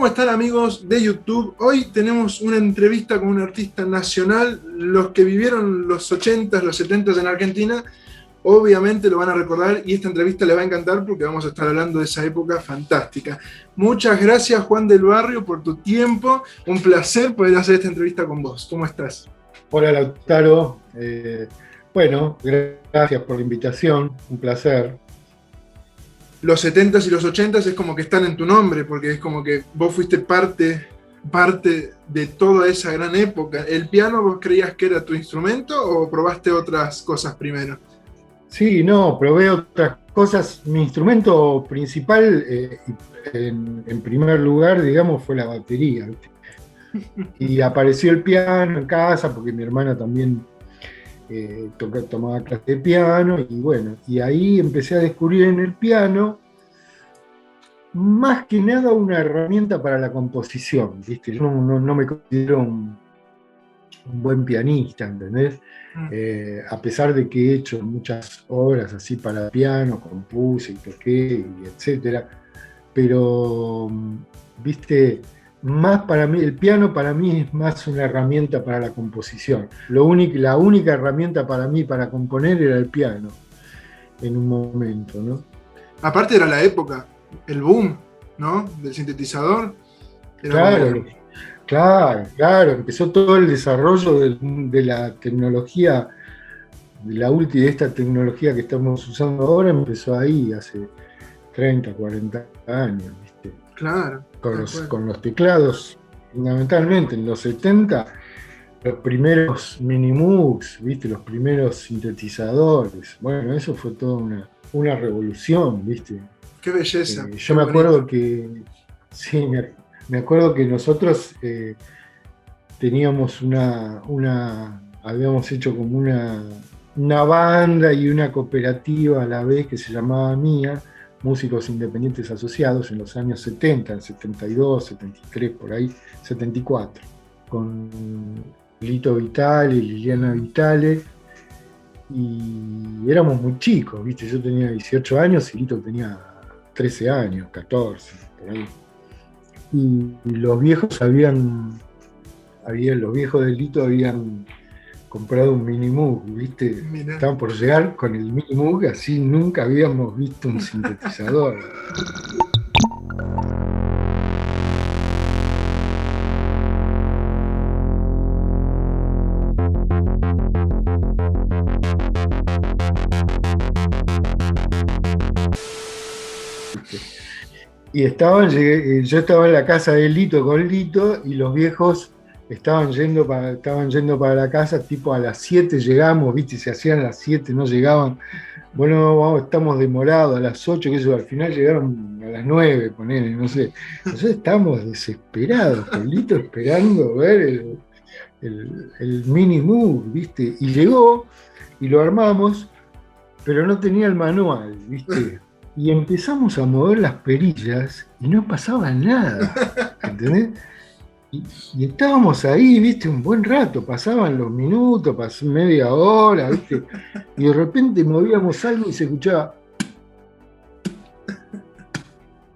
¿Cómo están, amigos de YouTube? Hoy tenemos una entrevista con un artista nacional. Los que vivieron los 80s, los 70s en Argentina, obviamente lo van a recordar y esta entrevista les va a encantar porque vamos a estar hablando de esa época fantástica. Muchas gracias, Juan del Barrio, por tu tiempo. Un placer poder hacer esta entrevista con vos. ¿Cómo estás? Hola, Lautaro. Bueno, gracias por la invitación, un placer. Los 70s y los 80s es como que están en tu nombre, porque es como que vos fuiste parte de toda esa gran época. ¿El piano vos creías que era tu instrumento o probaste otras cosas primero? Sí, no, probé otras cosas. Mi instrumento principal, en primer lugar, digamos, fue la batería, ¿viste? Y apareció el piano en casa, porque mi hermana también tomaba clase de piano, y bueno, y ahí empecé a descubrir en el piano, más que nada, una herramienta para la composición, ¿viste? Yo no me considero un buen pianista, ¿entendés? A pesar de que he hecho muchas obras así para piano, compuse y toqué, y etcétera, pero, viste, más para mí, el piano para mí es más una herramienta para la composición. La única herramienta para mí para componer era el piano, en un momento, ¿no? Aparte era la época, el boom, ¿no? Del sintetizador. Era como... Claro, claro, empezó todo el desarrollo de la tecnología, de esta tecnología que estamos usando ahora, empezó ahí hace 30, 40 años, ¿viste? Claro, tal cual. Con los teclados, fundamentalmente en los 70, los primeros Minimoogs, ¿viste? Los primeros sintetizadores. Bueno, eso fue toda una revolución, ¿viste? Qué belleza, qué Yo me bonito. acuerdo que, sí, me acuerdo que nosotros teníamos habíamos hecho como una banda y una cooperativa a la vez que se llamaba MIA, Músicos Independientes Asociados, en los años 70, en 72, 73, por ahí, 74, con Lito Vitale, Liliana Vitale, y éramos muy chicos, ¿viste? Yo tenía 18 años y Lito tenía 13 años, 14, por ahí. Y los viejos los viejos del Lito habían comprado un Minimoog, ¿viste? Mira. Estaban por llegar con el Minimoog, así nunca habíamos visto un sintetizador. Y yo estaba en la casa de Lito con Lito y los viejos estaban yendo para la casa, tipo a las 7 llegamos, ¿viste? Se hacían las 7, no llegaban. Bueno, estamos demorados, a las 8, que eso, al final llegaron a las 9, ponele, no sé. Nosotros estábamos desesperados, con Lito esperando ver el mini move, ¿viste? Y llegó y lo armamos, pero no tenía el manual, ¿viste? Y empezamos a mover las perillas y no pasaba nada, ¿entendés? Y estábamos ahí, ¿viste? Un buen rato, pasaban los minutos, pasó media hora, ¿viste? Y de repente movíamos algo y se escuchaba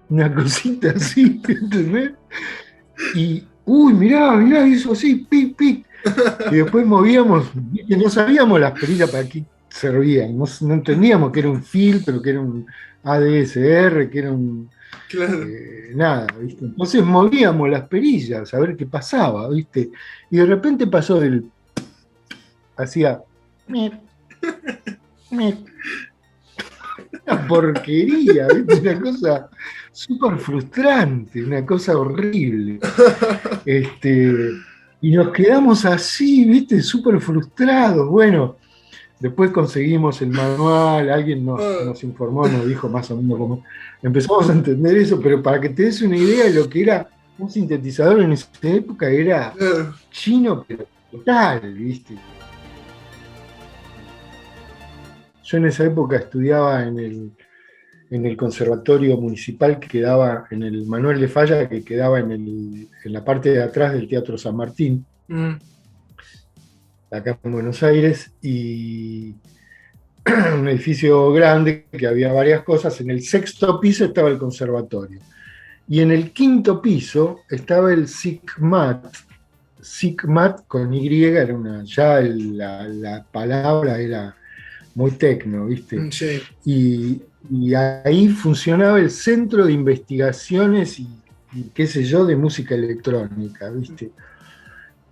una cosita así, ¿entendés? Y, uy, mirá, hizo así, pic, pic. Y después movíamos, ¿viste? No sabíamos las perillas para qué servían, no entendíamos que era un filtro, que era un ADSR, que era Claro. nada, ¿viste? Entonces movíamos las perillas a ver qué pasaba, ¿viste? Y de repente pasó hacía mip, mip, una porquería, ¿viste? Una cosa súper frustrante, una cosa horrible. Y nos quedamos así, ¿viste? Súper frustrados. Bueno, después conseguimos el manual, alguien Ah, nos informó, nos dijo más o menos cómo. Empezamos a entender eso, pero para que te des una idea de lo que era un sintetizador en esa época, era claro. chino, pero total, ¿viste? Yo en esa época estudiaba en el conservatorio municipal que quedaba en el Manuel de Falla, que quedaba en la parte de atrás del Teatro San Martín, Mm. acá en Buenos Aires, y un edificio grande que había varias cosas. En el sexto piso estaba el conservatorio Y en el quinto piso estaba el SICMAT con Y, era la palabra era muy tecno, ¿viste? Sí. Y ahí funcionaba el Centro de Investigaciones y qué sé yo, de música electrónica, ¿viste?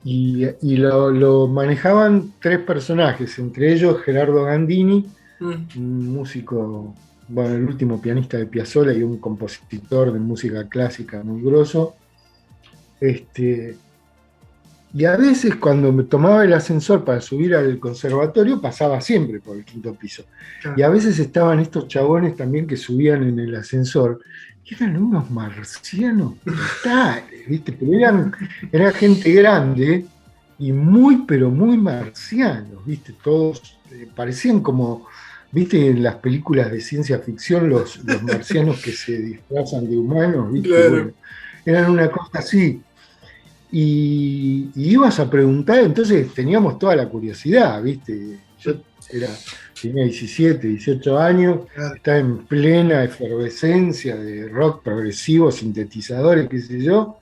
Y lo manejaban tres personajes, entre ellos Gerardo Gandini, Mm. un músico, bueno, el último pianista de Piazzolla y un compositor de música clásica muy grosso. Este, y a veces cuando me tomaba el ascensor para subir al conservatorio, pasaba siempre por el quinto piso. Y Claro. a veces estaban estos chabones también que subían en el ascensor, que eran unos marcianos totales, ¿viste? Pero era gente grande y muy, pero muy marcianos, ¿viste? Todos parecían como, ¿viste? En las películas de ciencia ficción, los marcianos que se disfrazan de humanos, ¿viste? Claro. Bueno, eran una cosa así. Y ibas a preguntar, entonces teníamos toda la curiosidad, ¿viste? Tenía 17, 18 años, Claro. estaba en plena efervescencia de rock progresivo, sintetizadores, qué sé yo,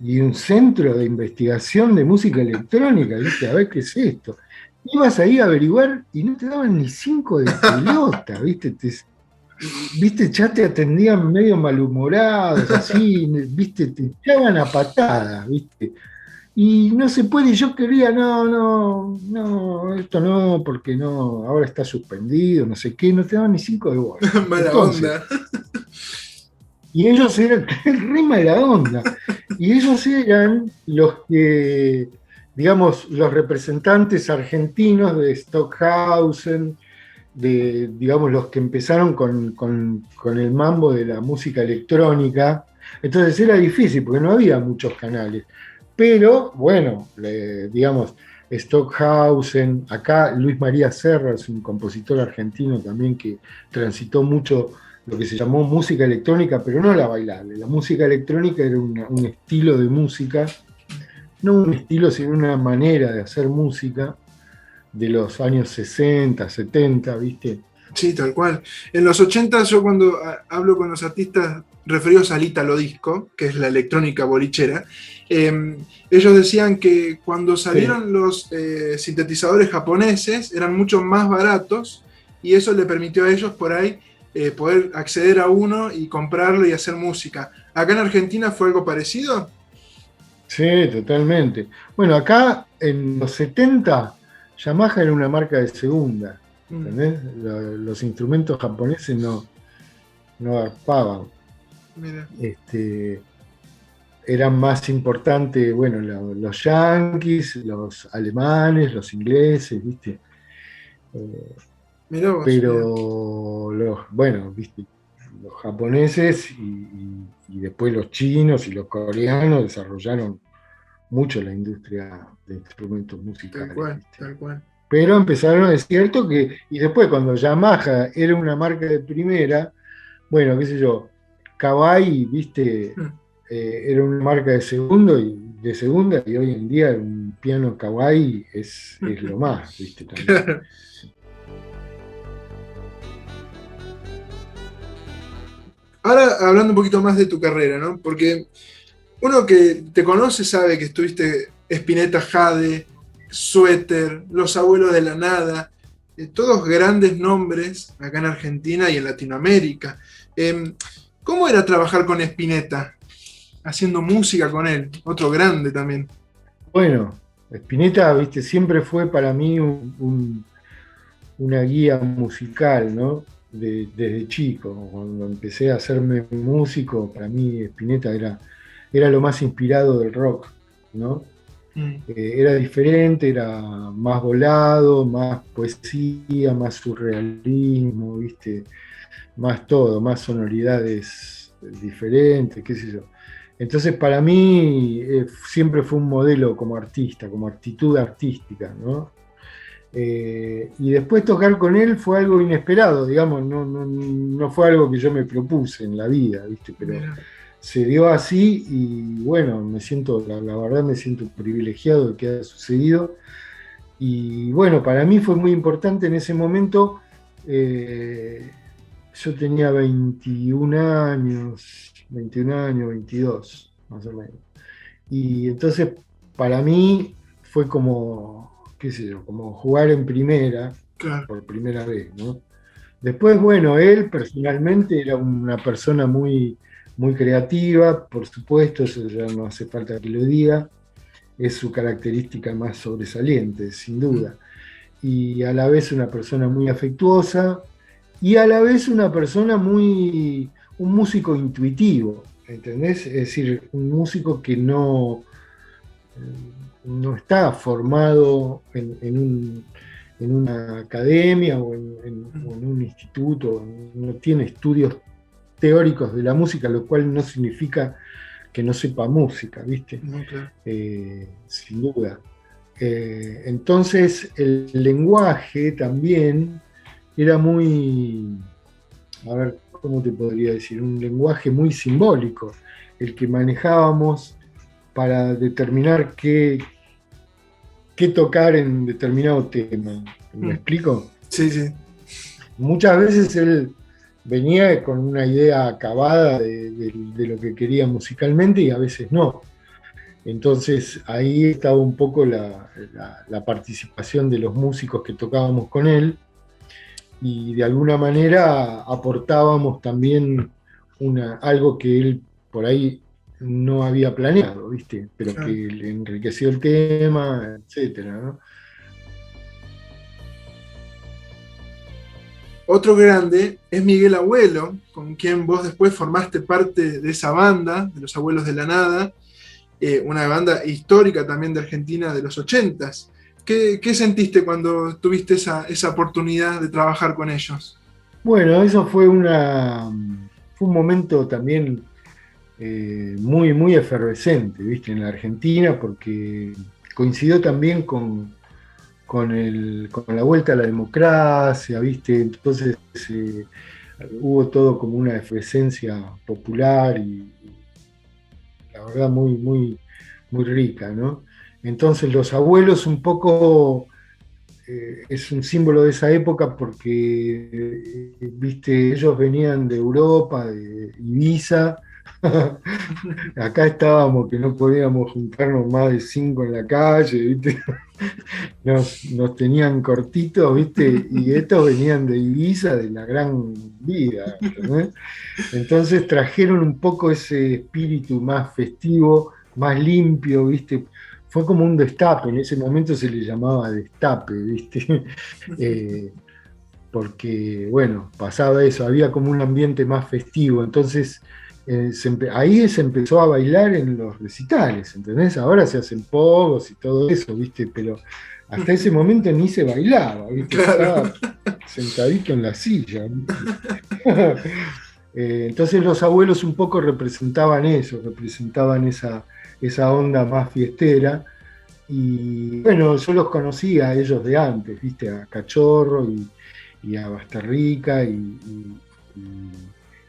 y un centro de investigación de música electrónica, ¿viste? A ver qué es esto. Ibas ahí a averiguar y no te daban ni cinco de pelota, ¿viste? Viste, ya te atendían medio malhumorados, así, viste, te echaban a patadas, viste. Y no se puede, y yo quería, no, esto no, porque no, ahora está suspendido, no sé qué, no te daban ni cinco de bola. Mala Entonces, onda. y ellos eran re mala onda, y ellos eran los que, digamos, los representantes argentinos de Stockhausen, digamos, los que empezaron con el mambo de la música electrónica. Entonces era difícil porque no había muchos canales. Pero, bueno, digamos, Stockhausen, acá Luis María Serra es un compositor argentino también que transitó mucho lo que se llamó música electrónica, pero no la bailable. La música electrónica era un estilo de música, no un estilo, sino una manera de hacer música de los años 60, 70, ¿viste? Sí, tal cual. En los 80 yo cuando hablo con los artistas referidos al Italo Disco, que es la electrónica bolichera, ellos decían que cuando Sí, salieron los sintetizadores japoneses eran mucho más baratos y eso le permitió a ellos por ahí poder acceder a uno y comprarlo y hacer música. ¿Acá en Argentina fue algo parecido? sí, totalmente. Bueno, acá en los 70, Yamaha era una marca de segunda, Mm, ¿entendés? Los instrumentos japoneses no arpaban. mira. Este, eran más importantes, bueno, los yanquis, los alemanes, los ingleses, ¿viste? Eh, Mirá vos, mirá. pero bueno, ¿viste? Los japoneses y después los chinos y los coreanos desarrollaron mucho la industria de instrumentos Tal musicales, cual, ¿viste? tal cual. Pero empezaron, es cierto que, y después cuando Yamaha era una marca de primera, bueno, qué sé yo, Kawai, ¿viste? Mm. Era una marca de segunda, y hoy en día un piano Kawai es lo más, ¿viste? También. Claro. Ahora hablando un poquito más de tu carrera, ¿no? Porque uno que te conoce sabe que estuviste Spinetta Jade, Suéter, Los Abuelos de la Nada, todos grandes nombres acá en Argentina y en Latinoamérica. ¿Cómo era trabajar con Spinetta? Haciendo música con él, otro grande también. Bueno, Spinetta, ¿viste? Siempre fue para mí una guía musical, ¿no? Desde chico, cuando empecé a hacerme músico, para mí Spinetta era lo más inspirado del rock, ¿no? Mm. Era diferente, era más volado, más poesía, más surrealismo, ¿viste? Más todo, más sonoridades diferentes, qué sé yo. Entonces, para mí siempre fue un modelo como artista, como actitud artística, ¿no? Y después tocar con él fue algo inesperado, digamos, no fue algo que yo me propuse en la vida, ¿viste? Pero Mira, se dio así y bueno, la verdad me siento privilegiado de que haya sucedido. Y bueno, para mí fue muy importante en ese momento. Yo tenía 21 años, 21 años, 22, más o menos. Y entonces, para mí, fue como, qué sé yo, como jugar en primera, Claro. por primera vez, ¿no? Después, bueno, él personalmente era una persona muy, muy creativa, por supuesto, eso ya no hace falta que lo diga, es su característica más sobresaliente, sin Mm. duda. Y a la vez una persona muy afectuosa y a la vez una persona muy, un músico intuitivo, ¿entendés? Es decir, un músico que no está formado en una academia o Mm. en un instituto, no tiene estudios teóricos de la música, lo cual no significa que no sepa música, ¿viste? No, claro. Sin duda. Entonces el lenguaje también era muy, a ver, ¿cómo te podría decir? Un lenguaje muy simbólico, el que manejábamos para determinar qué tocar en determinado tema. ¿Me Mm. explico? Sí, sí. Muchas veces él venía con una idea acabada de lo que quería musicalmente y a veces no. Entonces ahí estaba un poco la participación de los músicos que tocábamos con él y de alguna manera aportábamos también algo que él por ahí no había planeado, ¿viste? Pero que Claro. le enriqueció el tema, etcétera, ¿no? Otro grande es Miguel Abuelo, con quien vos después formaste parte de esa banda, de los Abuelos de la Nada, una banda histórica también de Argentina de los 80s. ¿Qué sentiste cuando tuviste esa oportunidad de trabajar con ellos? Bueno, eso fue un momento también muy, muy efervescente, ¿viste? En la Argentina, porque coincidió también con la vuelta a la democracia, ¿viste? Entonces hubo todo como una efervescencia popular y la verdad muy, muy, muy rica, ¿no? Entonces los abuelos un poco es un símbolo de esa época porque, viste, ellos venían de Europa, de Ibiza. Acá estábamos que no podíamos juntarnos más de 5 en la calle, ¿viste? Nos tenían cortitos, ¿viste? Y estos venían de Ibiza, de la gran vida, ¿entendés? Entonces trajeron un poco ese espíritu más festivo, más limpio, ¿viste? Fue como un destape, en ese momento se le llamaba destape, ¿viste? Eh, Porque, bueno, pasaba eso, había como un ambiente más festivo, entonces ahí se empezó a bailar en los recitales, ¿entendés? Ahora se hacen pogos y todo eso, ¿viste? Pero hasta ese momento ni se bailaba, ¿viste? Se Claro. estaba sentadito en la silla. Entonces los abuelos un poco representaban eso, representaban esa onda más fiestera. Y bueno, yo los conocía a ellos de antes, ¿viste? A Cachorro y a Basterrica. Y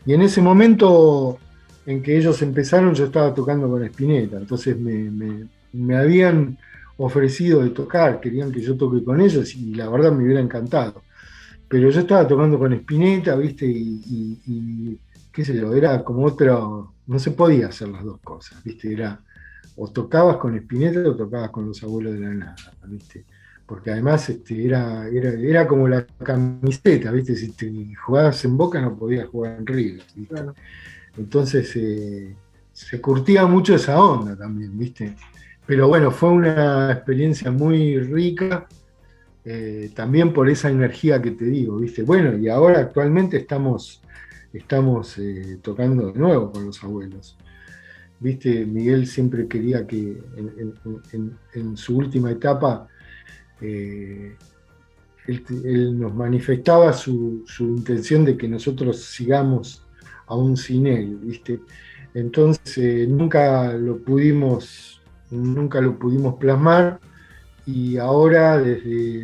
en ese momento en que ellos empezaron, yo estaba tocando con Spinetta. Entonces me habían ofrecido de tocar, querían que yo toque con ellos y la verdad me hubiera encantado. Pero yo estaba tocando con Spinetta, ¿viste? Y qué sé yo, era como otro, no se podía hacer las dos cosas, ¿viste? Era o tocabas con Spinetta o tocabas con los Abuelos de la Nada, ¿viste? Porque además era como la camiseta, ¿viste? Si te jugabas en Boca no podías jugar en River, ¿viste? Claro. Entonces se curtía mucho esa onda también, ¿viste? Pero bueno, fue una experiencia muy rica, también por esa energía que te digo, ¿viste? Bueno, y ahora actualmente estamos tocando de nuevo con los Abuelos. ¿Viste? Miguel siempre quería que en su última etapa eh, él nos manifestaba su intención de que nosotros sigamos aún sin él, ¿viste? Entonces nunca lo pudimos plasmar y ahora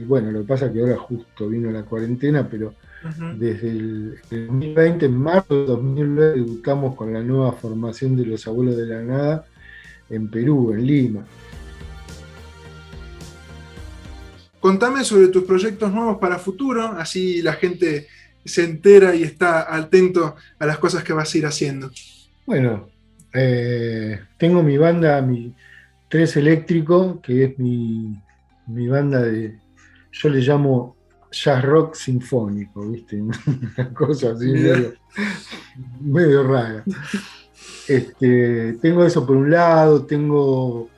bueno, lo que pasa es que ahora justo vino la cuarentena, pero Ujú. desde el 2020, en marzo de 2020, debutamos con la nueva formación de los Abuelos de la Nada en Perú, en Lima. Contame sobre tus proyectos nuevos para futuro, así la gente se entera y está atento a las cosas que vas a ir haciendo. Bueno, tengo mi banda, mi Tres Eléctrico, que es mi banda de, yo le llamo jazz rock sinfónico, ¿viste? Una cosa así Mirá, medio rara. Tengo eso por un lado, tengo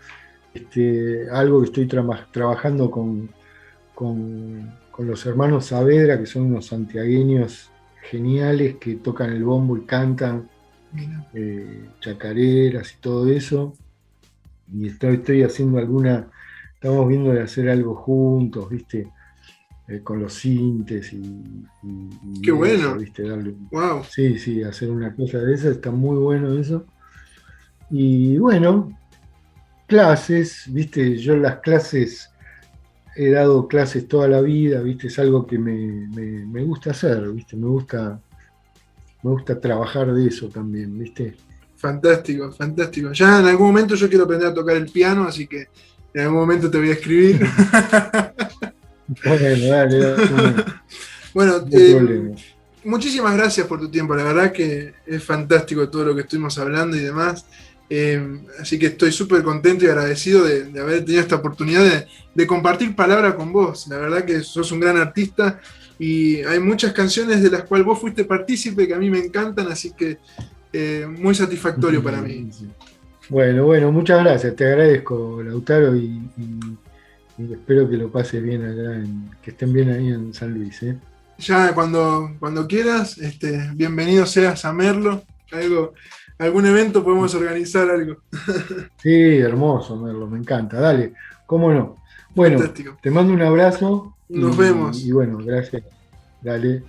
algo que estoy trabajando con los hermanos Saavedra, que son unos santiagueños geniales que tocan el bombo y cantan mirá. chacareras y todo eso. Y estoy haciendo estamos viendo de hacer algo juntos, ¿viste? Con los sintes Qué y eso, bueno. ¿viste? Darle, Wow. sí, sí, hacer una cosa de esa, está muy bueno eso. Y bueno, clases, ¿viste? Yo las clases he dado clases toda la vida, ¿viste? Es algo que me gusta hacer, ¿viste? Me gusta trabajar de eso también, ¿viste? Fantástico, fantástico. Ya en algún momento yo quiero aprender a tocar el piano, así que en algún momento te voy a escribir. Bueno, dale, dale, Bueno, no hay problema. muchísimas gracias por tu tiempo. La verdad que es fantástico todo lo que estuvimos hablando y demás. Así que estoy súper contento y agradecido de haber tenido esta oportunidad de compartir palabra con vos. La verdad que sos un gran artista y hay muchas canciones de las cuales vos fuiste partícipe que a mí me encantan, así que muy satisfactorio para mí. Bueno, bueno, muchas gracias, te agradezco, Lautaro, y espero que lo pases bien allá, que estén bien ahí en San Luis, ¿eh? Ya cuando quieras, bienvenido seas a Merlo. Algún evento podemos organizar algo. Sí, hermoso, Merlo, me encanta, dale, cómo no. Bueno, Fantástico. te mando un abrazo Nos vemos. y bueno, gracias, dale.